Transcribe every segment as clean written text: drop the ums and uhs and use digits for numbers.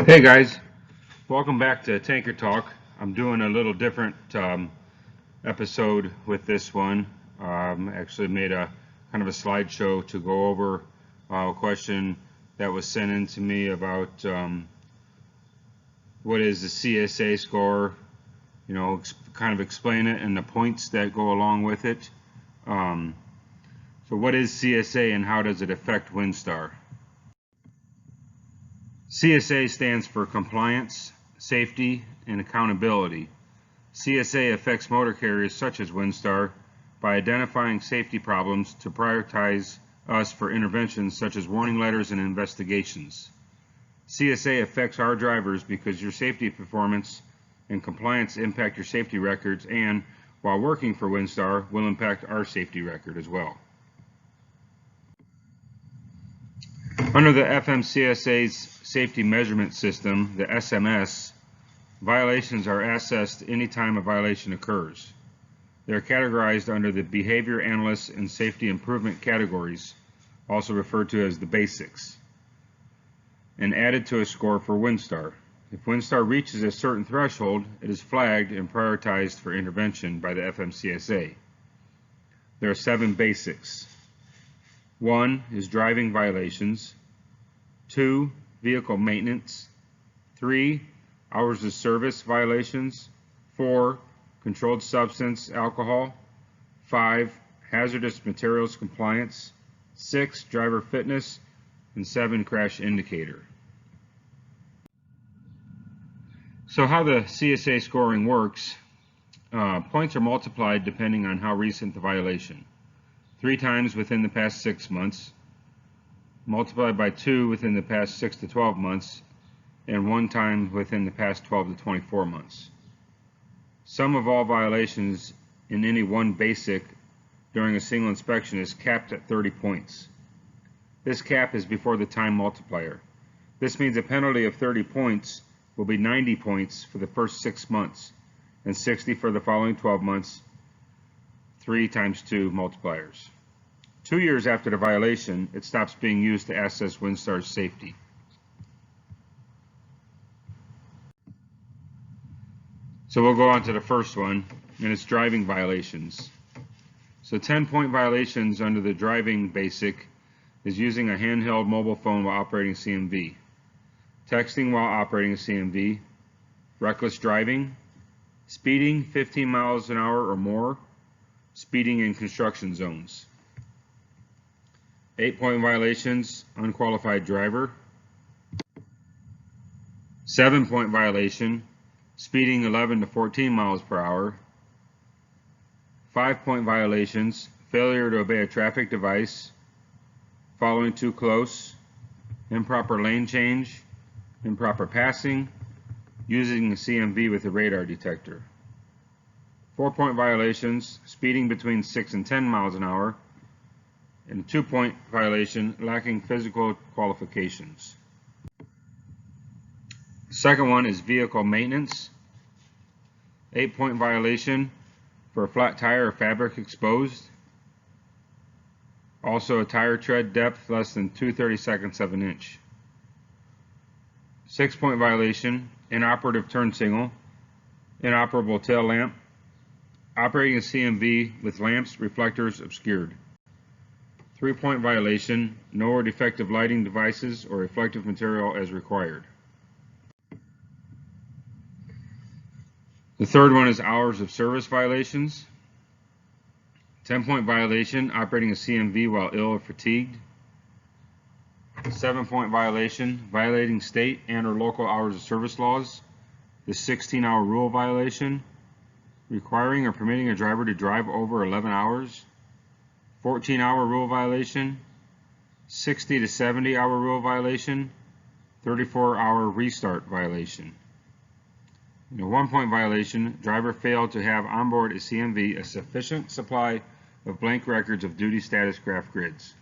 Hey guys, welcome back to Tanker Talk. I'm doing a little different episode with this one. Actually made a kind of a slideshow to go over a question that was sent in to me about what is the CSA score, kind of explain it and the points that go along with it. So what is CSA and how does it affect Wynstar? CSA stands for Compliance, Safety, and Accountability. CSA affects motor carriers such as Wynstar by identifying safety problems to prioritize us for interventions such as warning letters and investigations. CSA affects our drivers because your safety performance and compliance impact your safety records and, while working for Wynstar, will impact our safety record as well. Under the FMCSA's Safety Measurement System, the SMS, violations are assessed anytime a violation occurs. They are categorized under the Behavior Analyst and Safety Improvement categories, also referred to as the basics, and added to a score for Wynstar. If Wynstar reaches a certain threshold, it is flagged and prioritized for intervention by the FMCSA. There are 7 basics. 1 is driving violations. 2, vehicle maintenance. 3, hours of service violations. 4, controlled substance, alcohol. 5, hazardous materials compliance. 6, driver fitness. And 7, crash indicator. So how the CSA scoring works, points are multiplied depending on how recent the violation. 3 times within the past 6 months, multiplied by 2 within the past 6 to 12 months, and 1 time within the past 12 to 24 months. Sum of all violations in any one basic during a single inspection is capped at 30 points. This cap is before the time multiplier. This means a penalty of 30 points will be 90 points for the first 6 months and 60 for the following 12 months, 3 times 2 multipliers. 2 years after the violation, it stops being used to assess Wynstar's safety. So we'll go on to the first one, and it's driving violations. So 10-point violations under the driving basic is using a handheld mobile phone while operating CMV, texting while operating a CMV, reckless driving, speeding 15 miles an hour or more, speeding in construction zones. 8-point violations, unqualified driver. 7-point violation, speeding 11 to 14 miles per hour. 5-point violations, failure to obey a traffic device, following too close, improper lane change, improper passing, using a CMV with a radar detector. 4-point violations, speeding between 6 and 10 miles an hour, and a 2-point violation, lacking physical qualifications. The second one is vehicle maintenance. 8-point violation for a flat tire or fabric exposed. Also a tire tread depth less than 2/32 of an inch. 6-point violation, inoperative turn signal, inoperable tail lamp, operating a CMV with lamps, reflectors obscured. 3-point violation, no or defective lighting devices or reflective material as required. The third one is hours of service violations. 10-point violation, operating a CMV while ill or fatigued. 7-point violation, violating state and or local hours of service laws. The 16-hour rule violation, requiring or permitting a driver to drive over 11 hours. 14-hour rule violation, 60 to 70-hour rule violation, 34-hour restart violation. In a 1-point violation, driver failed to have on board a CMV a sufficient supply of blank records of duty status graph grids.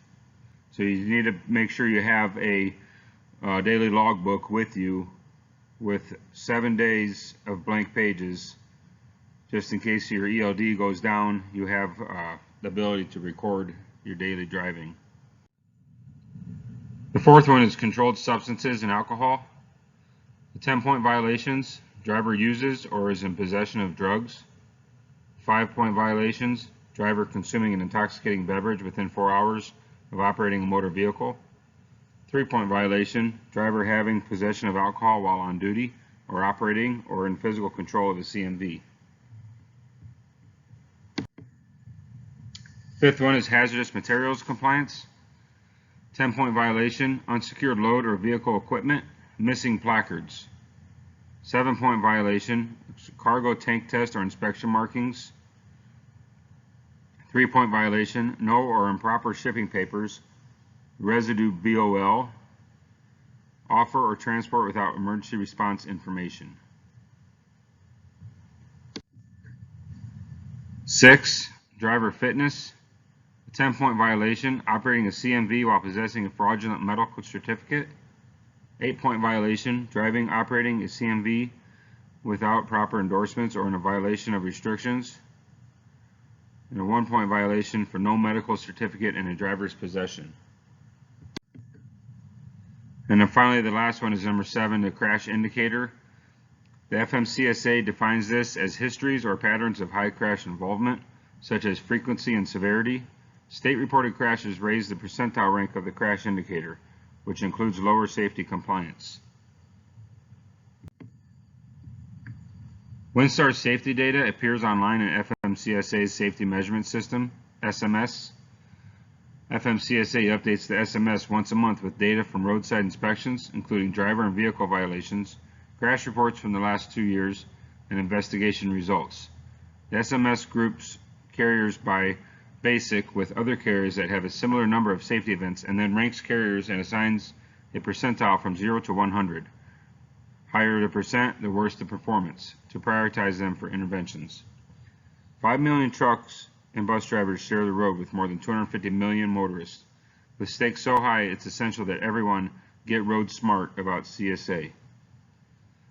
So you need to make sure you have a daily logbook with you with 7 days of blank pages, just in case your ELD goes down, you have the ability to record your daily driving. The fourth one is controlled substances and alcohol. The 10-point violations: driver uses or is in possession of drugs. 5-point violations: driver consuming an intoxicating beverage within 4 hours of operating a motor vehicle. 3-point violation: driver having possession of alcohol while on duty or operating or in physical control of a CMV. Fifth one is hazardous materials compliance. 10-point violation: unsecured load or vehicle equipment, missing placards. 7-point violation: cargo tank test or inspection markings. 3-point violation: no or improper shipping papers, residue BOL, offer or transport without emergency response information. 6. Driver fitness. A 10-point violation: operating a CMV while possessing a fraudulent medical certificate. 8-point violation: driving, operating a CMV without proper endorsements or in a violation of restrictions. And a 1-point violation for no medical certificate in a driver's possession. And then finally, the last one is number 7, the crash indicator. The FMCSA defines this as histories or patterns of high crash involvement, such as frequency and severity. State-reported crashes raise the percentile rank of the crash indicator, which includes lower safety compliance. Wynstar's safety data appears online in FMCSA's Safety Measurement System, SMS. FMCSA updates the SMS once a month with data from roadside inspections, including driver and vehicle violations, crash reports from the last 2 years, and investigation results. The SMS groups carriers by basic with other carriers that have a similar number of safety events and then ranks carriers and assigns a percentile from 0 to 100. Higher the percent, the worse the performance, to prioritize them for interventions. 5 million trucks and bus drivers share the road with more than 250 million motorists. With stakes so high, it's essential that everyone get road smart about CSA.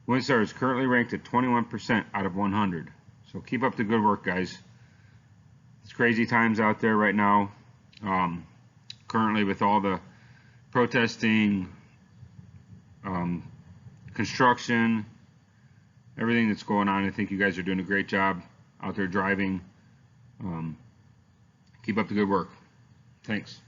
Wynstar is currently ranked at 21% out of 100. So keep up the good work, guys. It's crazy times out there right now. Currently with all the protesting, construction, everything that's going on, I think you guys are doing a great job out there driving. Keep up the good work. Thanks.